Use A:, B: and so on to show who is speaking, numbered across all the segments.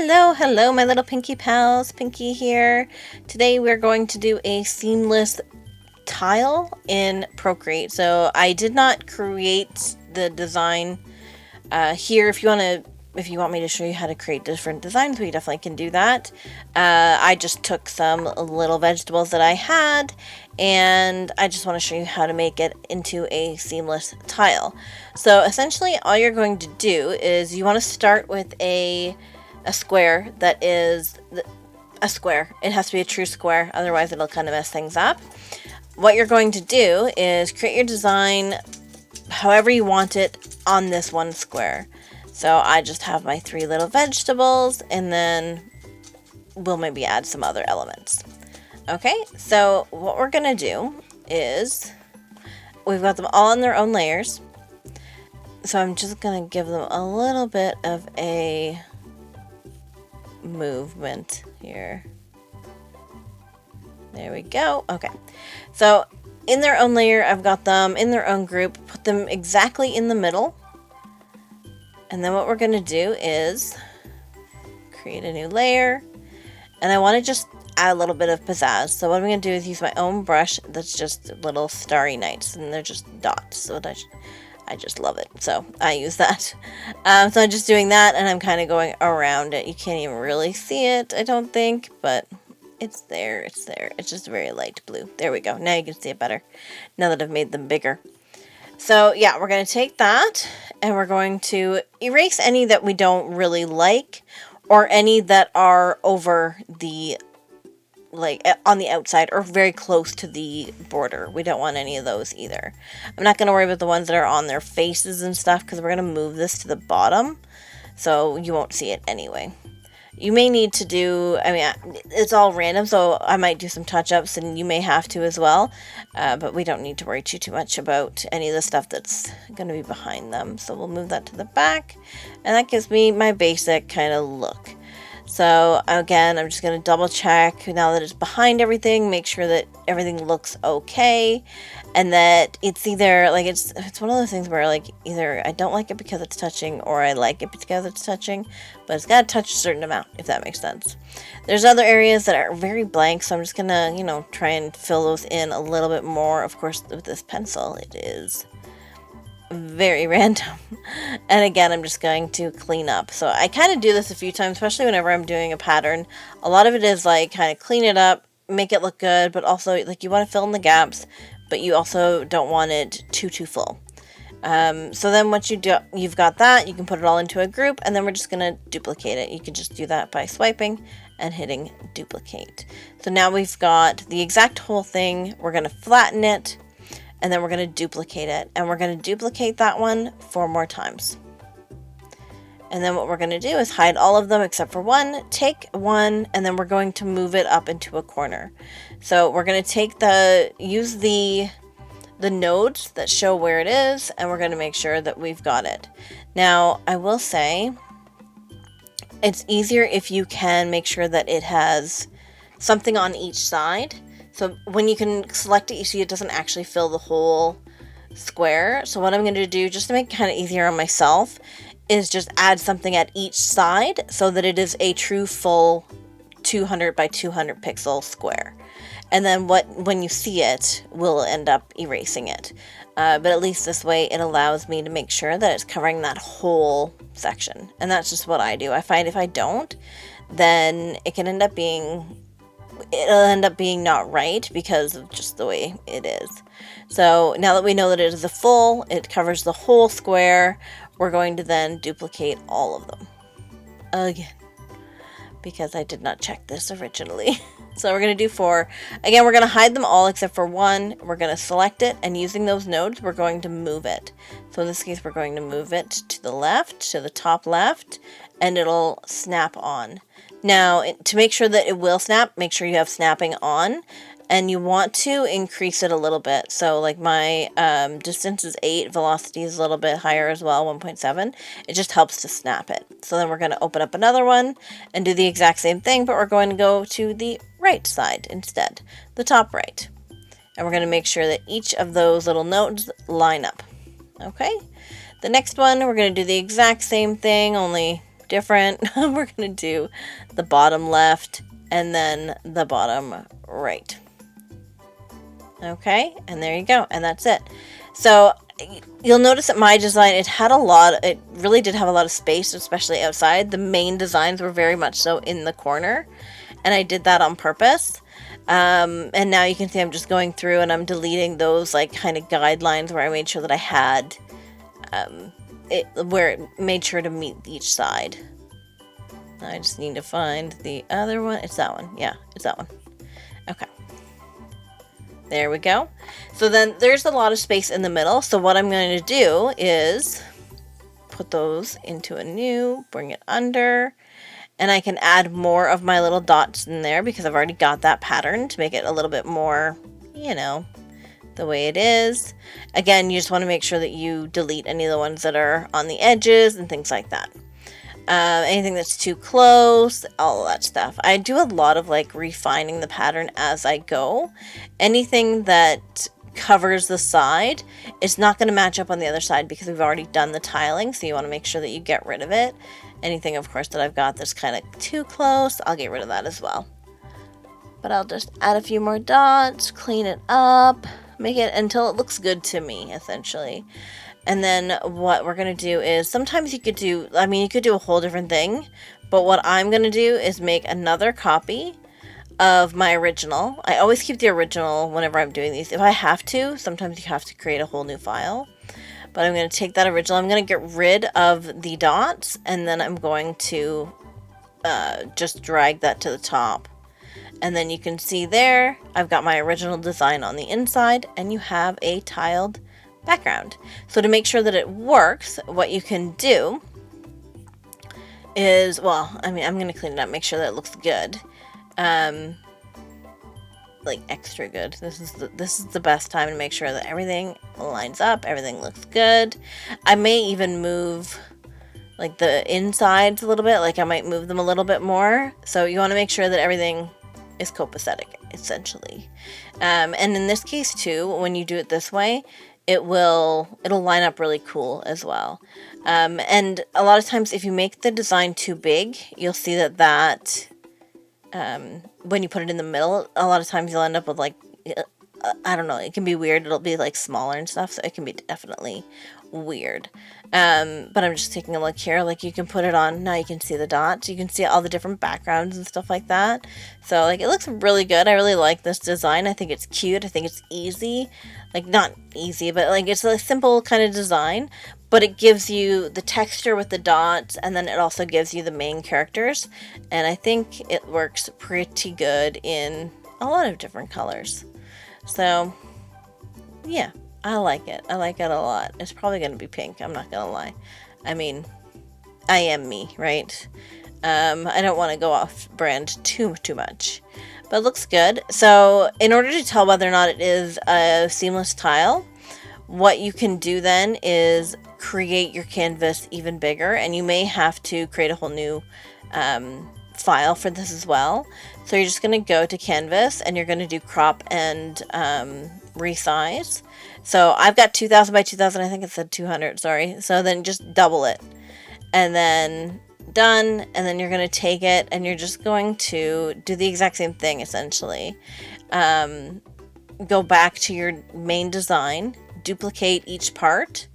A: Hello, my little Pinky pals. Pinky here. Today we're going to do a seamless tile in Procreate. So I did not create the design here. If you want me to show you how to create different designs, we definitely can do that. I just took some little vegetables that I had, and I just want to show you how to make it into a seamless tile. So essentially, all you're going to do is you want to start with a square that is a square. It has to be a true square, otherwise it'll kind of mess things up. What you're going to do is create your design however you want it on this one square. So I just have my 3 little vegetables, and then we'll maybe add some other elements. Okay, so what we're gonna do is we've got them all in their own layers. So I'm just gonna give them a little bit of a movement here. There we go. Okay, so in their own layer, I've got them in their own group, put them exactly in the middle. And then what we're going to do is create a new layer, and I want to just add a little bit of pizzazz. So what I'm going to do is use my own brush that's just little starry nights, and they're just dots. So I just love it. So I use that. So I'm just doing that, and I'm kind of going around it. You can't even really see it, I don't think, but it's there. It's there. It's just very light blue. There we go. Now you can see it better now that I've made them bigger. So yeah, we're going to take that and we're going to erase any that we don't really like, or any that are over the, like on the outside or very close to the border. We don't want any of those either. I'm not going to worry about the ones that are on their faces and stuff, because we're going to move this to the bottom so you won't see it anyway. You may need to do, it's all random, so I might do some touch-ups, and you may have to as well, but we don't need to worry too much about any of the stuff that's going to be behind them. So we'll move that to the back, and that gives me my basic kind of look. So again, I'm just going to double check now that it's behind everything, make sure that everything looks okay, and that it's either, like, it's one of those things where, like, either I don't like it because it's touching, or I like it because it's touching, but it's got to touch a certain amount, if that makes sense. There's other areas that are very blank, so I'm just going to, try and fill those in a little bit more. Of course, with this pencil, it is very random. And again, I'm just going to clean up. So I kind of do this a few times, especially whenever I'm doing a pattern. A lot of it is like kind of clean it up, make it look good, but also like you want to fill in the gaps, but you also don't want it too full. So then once you've got that, you can put it all into a group, and then we're just going to duplicate it. You can just do that by swiping and hitting duplicate. So now we've got the exact whole thing. We're going to flatten it, and then we're going to duplicate it, and we're going to duplicate that one 4 more times. And then what we're going to do is hide all of them except for one, take one, and then we're going to move it up into a corner. So we're going to use the nodes that show where it is, and we're going to make sure that we've got it. Now, I will say it's easier if you can make sure that it has something on each side. So when you can select it, you see it doesn't actually fill the whole square. So what I'm going to do, just to make it kind of easier on myself, is just add something at each side so that it is a true full 200 by 200 pixel square. And then when you see it, we'll end up erasing it. But at least this way it allows me to make sure that it's covering that whole section. And that's just what I do. I find if I don't, then it'll end up being not right because of just the way it is. So now that we know that it is it covers the whole square, we're going to then duplicate all of them again, because I did not check this originally. So we're going to do 4. Again, we're going to hide them all except for one. We're going to select it, and using those nodes, we're going to move it. So in this case, we're going to move it to the left, to the top left, and it'll snap on. Now, to make sure that it will snap, make sure you have snapping on, and you want to increase it a little bit. So like my distance is 8, velocity is a little bit higher as well, 1.7. It just helps to snap it. So then we're going to open up another one and do the exact same thing, but we're going to go to the right side instead, the top right. And we're going to make sure that each of those little nodes line up. Okay, the next one, we're going to do the exact same thing, only different. We're going to do the bottom left and then the bottom right. Okay, and there you go, and that's it. So you'll notice that my design, it really did have a lot of space, especially outside. The main designs were very much so in the corner, and I did that on purpose. And now you can see I'm just going through and I'm deleting those like kind of guidelines where I made sure that I had where it made sure to meet each side. I just need to find the other one. It's that one. Yeah, it's that one. Okay. There we go. So then there's a lot of space in the middle. So what I'm going to do is put those into a new, bring it under, and I can add more of my little dots in there because I've already got that pattern to make it a little bit more, you know, the way it is. Again, you just want to make sure that you delete any of the ones that are on the edges and things like that. Anything that's too close, all of that stuff. I do a lot of like refining the pattern as I go. Anything that covers the side, it's not going to match up on the other side because we've already done the tiling, so you want to make sure that you get rid of it. Anything, of course, that I've got that's kind of too close, I'll get rid of that as well. But I'll just add a few more dots, clean it up, make it until it looks good to me, essentially. And then what we're going to do is, sometimes you could do a whole different thing, but what I'm going to do is make another copy of my original. I always keep the original whenever I'm doing these. If I have to, sometimes you have to create a whole new file. But I'm going to take that original, I'm going to get rid of the dots, and then I'm going to just drag that to the top. And then you can see there, I've got my original design on the inside, and you have a tiled background. So to make sure that it works, what you can do is, well, I mean, I'm going to clean it up, make sure that it looks good. Like extra good. This is the best time to make sure that everything lines up, everything looks good. I may even move like the insides a little bit, like I might move them a little bit more. So you want to make sure that everything is copacetic, essentially. And in this case too, when you do it this way, it'll line up really cool as well. And a lot of times if you make the design too big, you'll see that when you put it in the middle, a lot of times you'll end up with like, I don't know, it can be weird. It'll be like smaller and stuff, so it can be definitely weird. But I'm just taking a look here, like you can put it on, now you can see the dots, you can see all the different backgrounds and stuff like that. So like it looks really good. I really like this design. I think it's cute. I think it's easy. Like not easy, but like it's a simple kind of design, but it gives you the texture with the dots, and then it also gives you the main characters. And I think it works pretty good in a lot of different colors. So yeah, I like it. I like it a lot. It's probably going to be pink. I'm not going to lie. I mean, I am me, right? I don't want to go off brand too much, but it looks good. So in order to tell whether or not it is a seamless tile, what you can do then is create your canvas even bigger, and you may have to create a whole new file for this as well. So you're just going to go to canvas and you're going to do crop and resize. So I've got 2000 by 2000, I think it said 200, sorry. So then just double it and then done. And then you're going to take it and you're just going to do the exact same thing essentially. Go back to your main design, duplicate each part,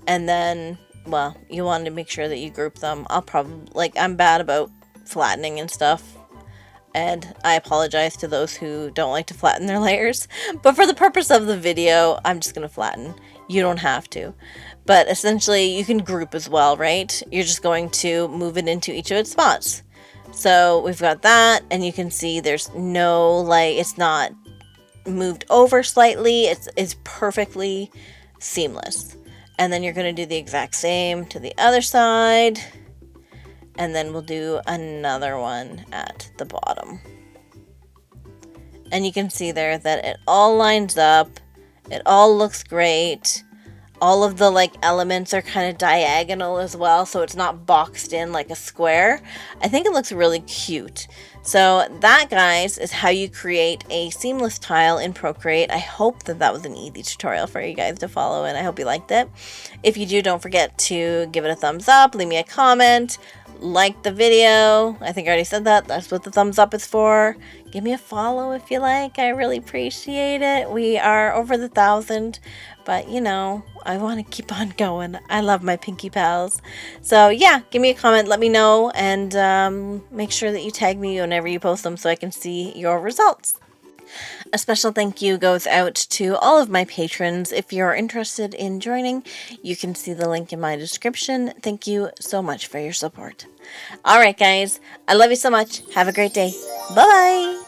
A: and then, well, you want to make sure that you group them. I'm bad about flattening and stuff, and I apologize to those who don't like to flatten their layers, but for the purpose of the video, I'm just going to flatten. You don't have to, but essentially you can group as well, right? You're just going to move it into each of its spots. So we've got that, and you can see there's no, like, it's not moved over slightly. It's perfectly seamless. And then you're going to do the exact same to the other side. And then we'll do another one at the bottom. And you can see there that it all lines up. It all looks great. All of the like elements are kind of diagonal as well, so it's not boxed in like a square. I think it looks really cute. So that, guys, is how you create a seamless tile in Procreate. I hope that was an easy tutorial for you guys to follow, and I hope you liked it. If you do, don't forget to give it a thumbs up, leave me a comment, like the video. I think I already said that. That's what the thumbs up is for. Give me a follow if you like. I really appreciate it. We are over the 1,000, but you know, I want to keep on going. I love my Pinky Pals. So yeah, give me a comment, let me know, and make sure that you tag me whenever you post them so I can see your results. A special thank you goes out to all of my patrons. If you're interested in joining, you can see the link in my description. Thank you so much for your support. All right, guys. I love you so much. Have a great day. Bye-bye.